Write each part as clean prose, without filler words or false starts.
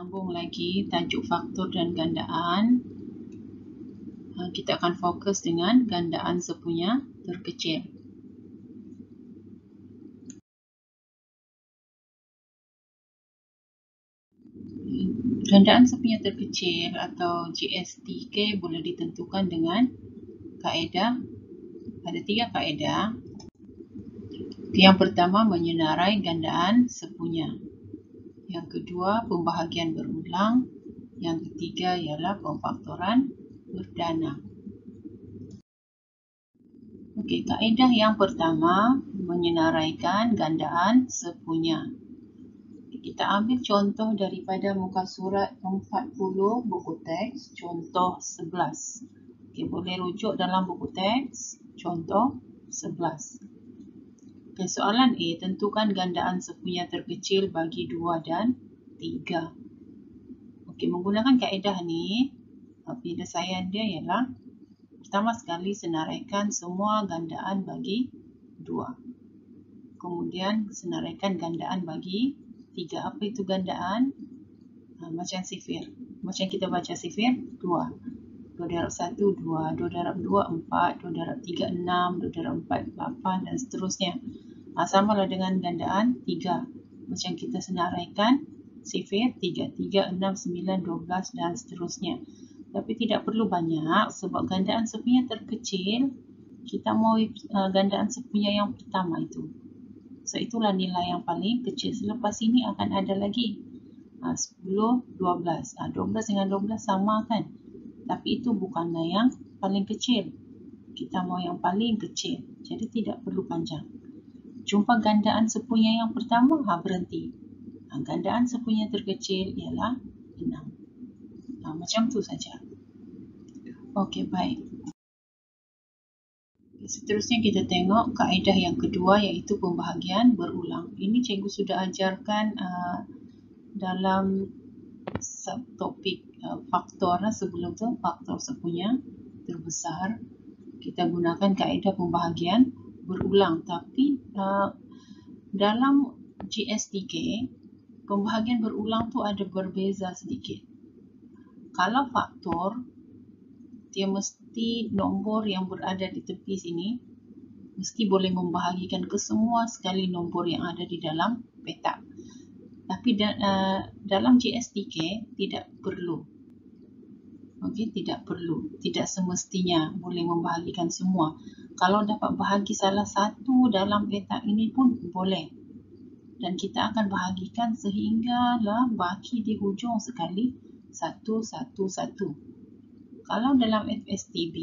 sambung lagi tajuk faktor dan gandaan. Kita akan fokus dengan gandaan sepunya terkecil. Gandaan sepunya terkecil atau GSTK boleh ditentukan dengan kaedah. Ada 3 kaedah. Yang pertama, menyenarai gandaan sepunya. Yang kedua, pembahagian berulang. Yang ketiga ialah pemfaktoran berdana. Okey, kaedah yang pertama, menyenaraikan gandaan sepunya. Kita ambil contoh daripada muka surat 40 buku teks, contoh 11. Okey, boleh rujuk dalam buku teks, contoh 11. Okay, soalan A, tentukan gandaan sepunya terkecil bagi 2 dan 3. Okey, menggunakan kaedah ni, penyelesaian dia ialah pertama sekali senaraikan semua gandaan bagi 2. Kemudian senaraikan gandaan bagi 3. Apa itu gandaan? Macam sifir. Macam kita baca sifir, 2. 2 darab 1, 2. 2 darab 2, 4. 2 darab 3, 6. 2 darab 4, 8 dan seterusnya. Samalah dengan gandaan 3. Macam kita senaraikan sifir 3, 3, 6, 9, 12 dan seterusnya. Tapi tidak perlu banyak sebab gandaan sepunya terkecil, kita mau gandaan sepunya yang pertama itu. So, itulah nilai yang paling kecil. Selepas ini akan ada lagi 10, 12. 12 dengan 12 sama kan? Tapi itu bukanlah yang paling kecil. Kita mau yang paling kecil. Jadi tidak perlu panjang. Jumpa gandaan sepunya yang pertama, berhenti. Gandaan sepunya terkecil ialah 6. Macam tu saja. Okey, baik. Seterusnya kita tengok kaedah yang kedua iaitu pembahagian berulang. Ini cikgu sudah ajarkan dalam subtopik faktor sebelum tu, faktor sepunya terbesar. Kita gunakan kaedah pembahagian berulang, tapi dalam GSTK pembahagian berulang tu ada berbeza sedikit. Kalau faktor, dia mesti nombor yang berada di tepi sini mesti boleh membahagikan ke semua sekali nombor yang ada di dalam petak. Tapi dalam GSTK tidak perlu. Okey, tidak perlu. Tidak semestinya boleh membahagikan semua. Kalau dapat bahagi salah satu dalam petak ini pun boleh. Dan kita akan bahagikan sehinggalah baki di hujung sekali 1, 1, 1. Kalau dalam FSTB,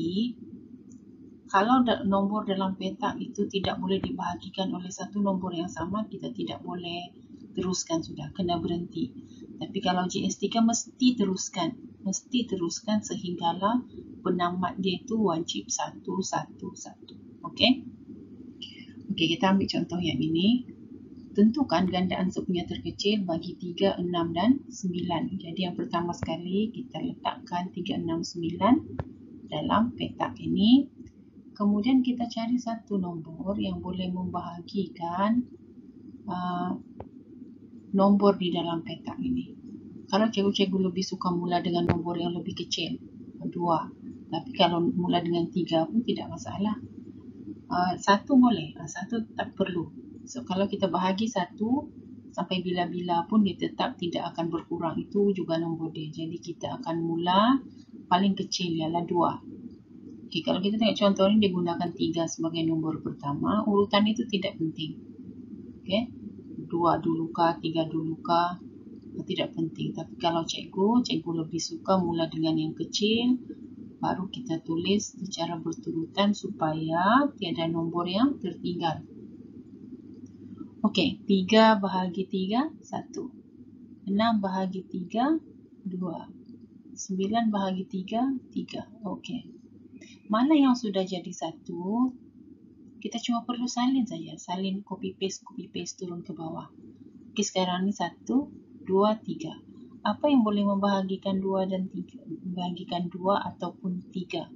kalau nombor dalam petak itu tidak boleh dibahagikan oleh satu nombor yang sama, kita tidak boleh teruskan sudah, kena berhenti. Tapi kalau GSTK mesti teruskan sehinggalah penamat dia itu wajib 1, 1, 1. Okey? Okey, kita ambil contoh yang ini. Tentukan gandaan sepunya terkecil bagi 3, 6 dan 9. Jadi yang pertama sekali kita letakkan 3, 6, 9 dalam petak ini. Kemudian kita cari satu nombor yang boleh membahagikan nombor di dalam petak ini. Kalau cikgu-cikgu lebih suka mula dengan nombor yang lebih kecil, 2. Tapi kalau mula dengan 3 pun tidak masalah. 1 boleh, 1 tak perlu. So, kalau kita bahagi 1 sampai bila-bila pun dia tetap tidak akan berkurang. Itu juga nombor dia. Jadi kita akan mula paling kecil ialah 2. Okay, kalau kita tengok contoh ni dia gunakan 3 sebagai nombor pertama. Urutan itu tidak penting. Okay. 2 dulukah, 3 dulukah, tidak penting. Tapi kalau cikgu lebih suka mula dengan yang kecil, baru kita tulis secara berturutan supaya tiada nombor yang tertinggal. Okey, 3 bahagi 3, 1. 6 bahagi 3, 2. 9 bahagi 3, 3. Okey. Mana yang sudah jadi 1, kita cuma perlu salin saja. Salin copy paste turun ke bawah. Okey, sekarang ni 1, 2, 3. Apa yang boleh membahagikan 2 dan 3? Membahagikan 2 ataupun 3.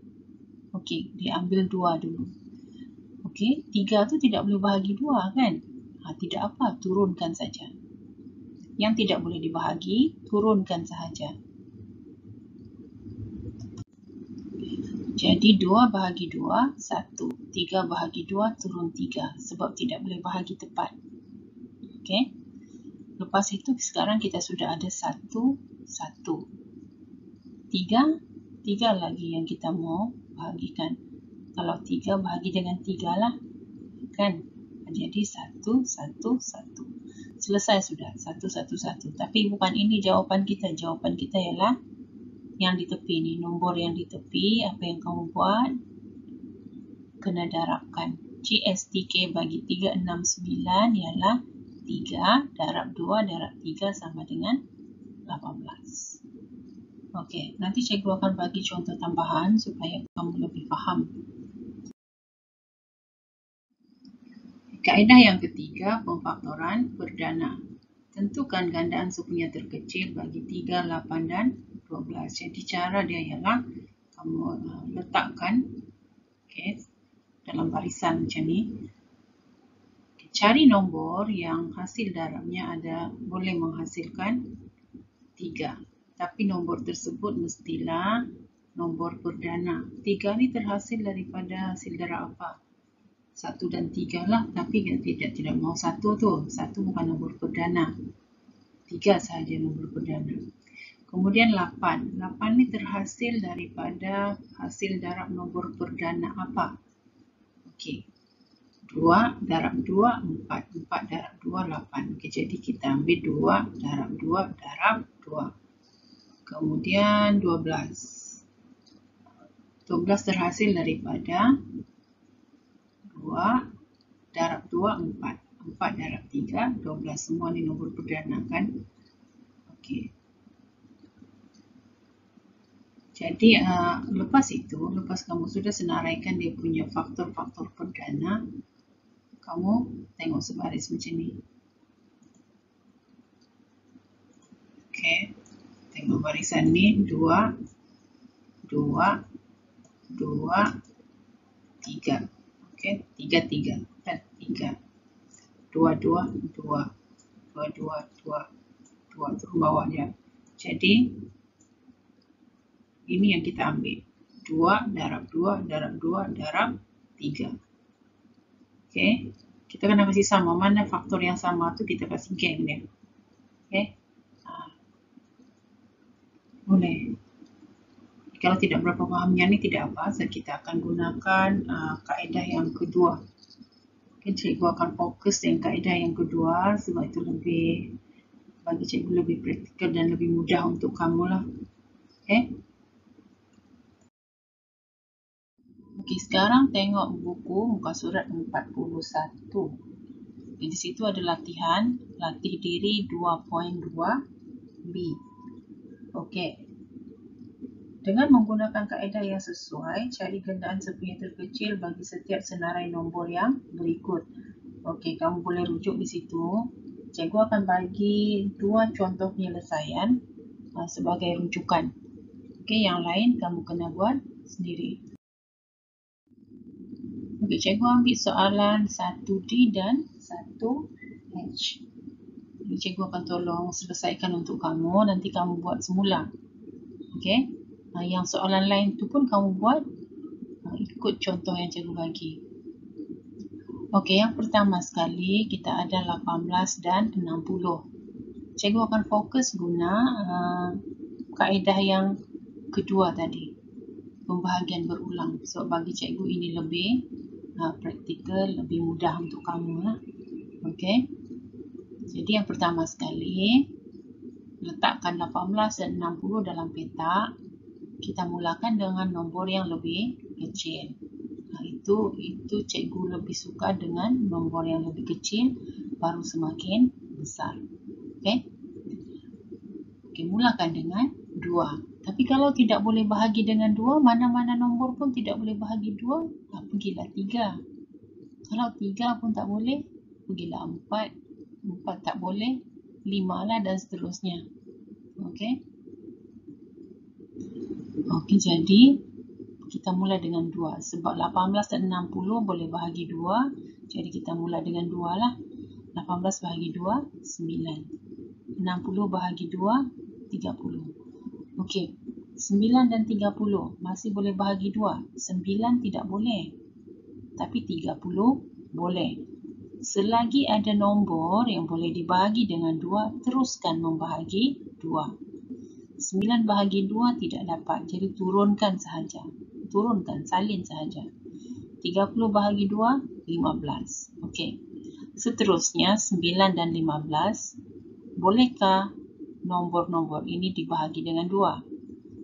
Okey, diambil 2 dulu. Okey, 3 tu tidak boleh bahagi 2 kan? Tidak apa, turunkan saja. Yang tidak boleh dibahagi, turunkan sahaja. Jadi 2 bahagi 2, 1. 3 bahagi 2, turun 3. Sebab tidak boleh bahagi tepat. Okey. Lepas itu sekarang kita sudah ada 1, 1. 3 lagi yang kita mau bahagikan. Kalau 3 bahagi dengan 3 lah. Kan? Jadi 1, 1, 1. Selesai sudah. 1, 1, 1. Tapi bukan ini jawapan kita. Jawapan kita ialah yang di tepi ni. Nombor yang di tepi. Apa yang kamu buat? Kena darabkan. GSTK bagi 369 ialah 3 darab 2 darab 3 sama dengan 18. Okey, nanti cikgu akan bagi contoh tambahan supaya kamu lebih faham. Kaedah yang ketiga, pemfaktoran perdana. Tentukan gandaan sukunya terkecil bagi 3, 8 dan 12. Jadi cara dia ialah kamu letakkan dalam barisan macam ni. Cari nombor yang hasil darabnya boleh menghasilkan 3. Tapi nombor tersebut mestilah nombor perdana. 3 ni terhasil daripada hasil darab apa? 1 dan 3 lah. Tapi kita tidak mahu 1 tu. 1 bukan nombor perdana. 3 sahaja nombor perdana. Kemudian 8. 8 ni terhasil daripada hasil darab nombor perdana apa? Okey. 2 darab 2, 4. 4 darab 2, 8. Okey, jadi kita ambil 2 darab 2 darab 2. Kemudian 12. 12 terhasil daripada 2 darab 2, 4. 4 darab 3, 12. Semua ni nombor perdana kan? Okey. Jadi lepas kamu sudah senaraikan dia punya faktor-faktor perdana, kamu tengok sebaris macam ni. Okey. Tengok barisan ni 2, 2, 2, 3. Okey, 3, 3. 3. 2, 2, 2. 2, 2, 2. 2 turun bawah dia. Jadi ini yang kita ambil. 2 darab 2 darab 2 darab 3. Okey. Kita kena kasih sama. Mana faktor yang sama tu kita kasih geng dia. Okey. Boleh. Kalau tidak berapa faham yang ni tidak apa. Kita akan gunakan kaedah yang kedua. Okay, cikgu akan fokus dengan kaedah yang kedua sebab itu bagi cikgu lebih praktikal dan lebih mudah untuk kamu lah. Okay. Okey, sekarang tengok buku muka surat 41. Di situ ada latihan, latih diri 2.2b. Okey. Dengan menggunakan kaedah yang sesuai, cari gandaan sepunya terkecil bagi setiap senarai nombor yang berikut. Okey, kamu boleh rujuk di situ. Cikgu akan bagi 2 contoh penyelesaian sebagai rujukan. Okey, yang lain kamu kena buat sendiri. Okey, cikgu ambil soalan 1D dan 1H. Jadi cikgu akan tolong selesaikan untuk kamu, nanti kamu buat semula. Okey. Yang soalan lain tu pun kamu buat ikut contoh yang cikgu bagi. Okey, yang pertama sekali kita ada 18 dan 60. Cikgu akan fokus guna kaedah yang kedua tadi. Pembahagian berulang. So bagi cikgu ini lebih praktikal, lebih mudah untuk kamu lah. Okey. Jadi yang pertama sekali, letakkan 18 dan 60 dalam petak. Kita mulakan dengan nombor yang lebih kecil. Itu cikgu lebih suka dengan nombor yang lebih kecil, baru semakin besar. Okey. Okey, mulakan dengan 2. Tapi kalau tidak boleh bahagi dengan 2, mana-mana nombor pun tidak boleh bahagi 2, pergilah 3. Kalau 3 pun tak boleh, pergilah 4. 4 tak boleh, 5 lah dan seterusnya. Okey. Okey, jadi kita mula dengan 2. Sebab 18 dan 60 boleh bahagi 2. Jadi kita mula dengan 2 lah. 18 bahagi 2, 9. 60 bahagi 2, 30. Okey, 9 dan 30 masih boleh bahagi 2. 9 tidak boleh, tapi 30 boleh. Selagi ada nombor yang boleh dibahagi dengan 2, teruskan membahagi 2. 9 bahagi 2 tidak dapat, jadi turunkan sahaja. Turunkan, salin sahaja. 30 bahagi 2, 15. Okey. Seterusnya, 9 dan 15. Bolehkah nombor-nombor ini dibahagi dengan 2?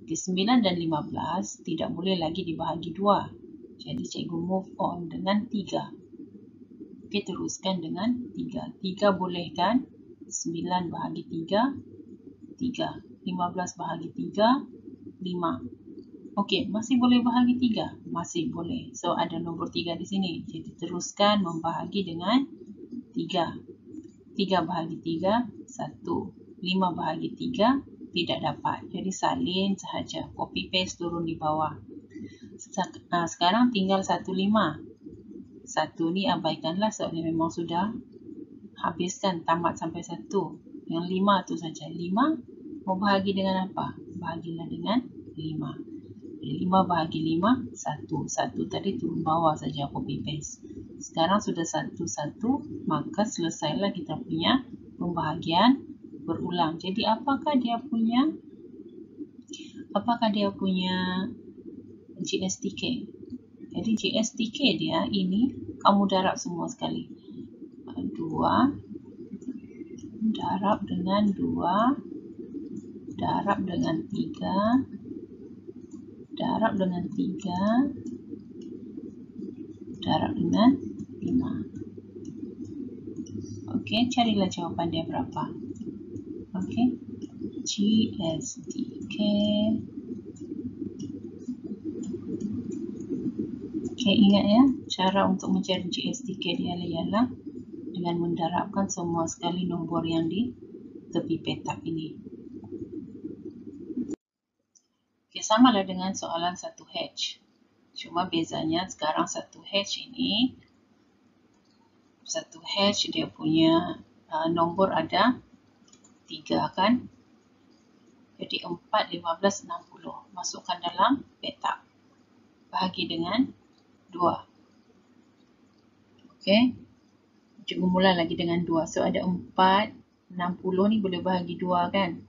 Okey, 9 dan 15 tidak boleh lagi dibahagi 2. Jadi, cikgu move on dengan 3. Okey, teruskan dengan 3. 3 boleh kan? 9 bahagi 3, 3. 15 bahagi 3, 5. Okey, masih boleh bahagi 3? Masih boleh. So, ada nombor 3 di sini. Jadi, teruskan membahagi dengan 3. 3 bahagi 3, 1. 5 bahagi 3, tidak dapat. Jadi, salin sahaja. Copy paste turun di bawah. Sekarang tinggal 1, 5. 1 ni abaikanlah soalnya memang sudah habiskan tamat sampai 1. Yang 5 tu saja. 5 mau bahagi dengan apa? Bahagilah dengan 5. 5 bahagi 5, 1. 1 tadi turun bawah saja copy paste. Sekarang sudah 1, 1, maka selesailah kita punya pembahagian berulang. Jadi apakah dia punya GSTK? Jadi GSTK dia ini kamu darab semua sekali. 2 darab dengan 2 darab dengan 3 darab dengan 3, darab dengan 5. Okey, carilah jawapan dia berapa. Okey, GSTK. Okey, ingat ya, cara untuk mencari GSTK dia ialah dengan mendarabkan semua sekali nombor yang di tepi petak ini. Okey, samalah dengan soalan 1H. Cuma bezanya sekarang 1H ini, 1H dia punya nombor ada 3 kan? Jadi 4, 15, 60. Masukkan dalam petak. Bahagi dengan 2. Okey. Cikgu mula lagi dengan 2. So ada 4, 60 ni boleh bahagi 2 kan?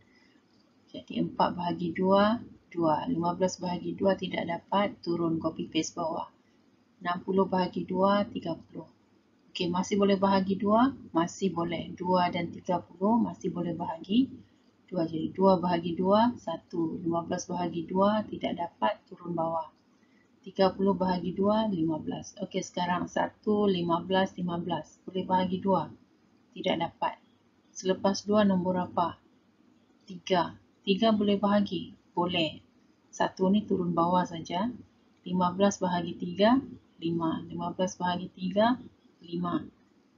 Jadi 4 bahagi 2, 2. 15 bahagi 2 tidak dapat, turun copy paste bawah. 60 bahagi 2, 30. Okey, masih boleh bahagi 2? Masih boleh. 2 dan 30 masih boleh bahagi 2. Jadi 2 bahagi 2, 1. 15 bahagi 2, tidak dapat, turun bawah. 30 bahagi 2, 15. Okey, sekarang 1, 15, 15. Boleh bahagi 2? Tidak dapat. Selepas 2 nombor apa? 3. 3 boleh bahagi? Boleh. 1 ni turun bawah saja. 15 bahagi 3, 5. 15 bahagi 3, 5.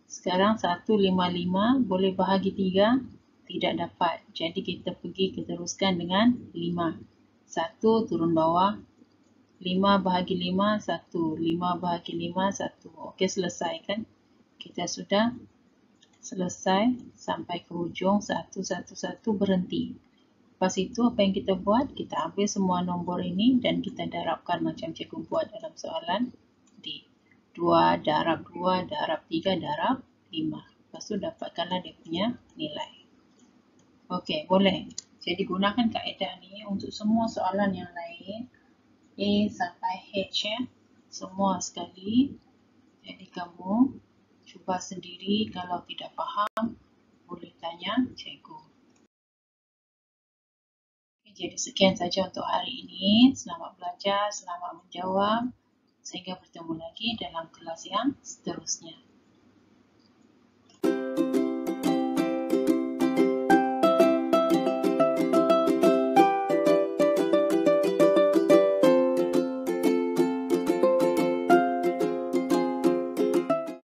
Sekarang 155 boleh bahagi 3? Tidak dapat. Jadi kita teruskan dengan 5. 1 turun bawah. 5 bahagi 5, 1. 5 bahagi 5, 1. Okey, selesai kan? Kita sudah selesai sampai ke hujung 1, 1, 1, berhenti. Lepas itu apa yang kita buat? Kita ambil semua nombor ini dan kita darabkan macam cikgu buat dalam soalan D. 2 darab 2 darab 3 darab 5. Lepas tu dapatkanlah dia punya nilai. Okey, boleh. Jadi gunakan kaedah ni untuk semua soalan yang lain. A sampai H ya. Semua sekali. Jadi kamu cuba sendiri, kalau tidak faham boleh tanya cikgu. Jadi sekian saja untuk hari ini. Selamat belajar, selamat menjawab. Sehingga bertemu lagi dalam kelas yang seterusnya.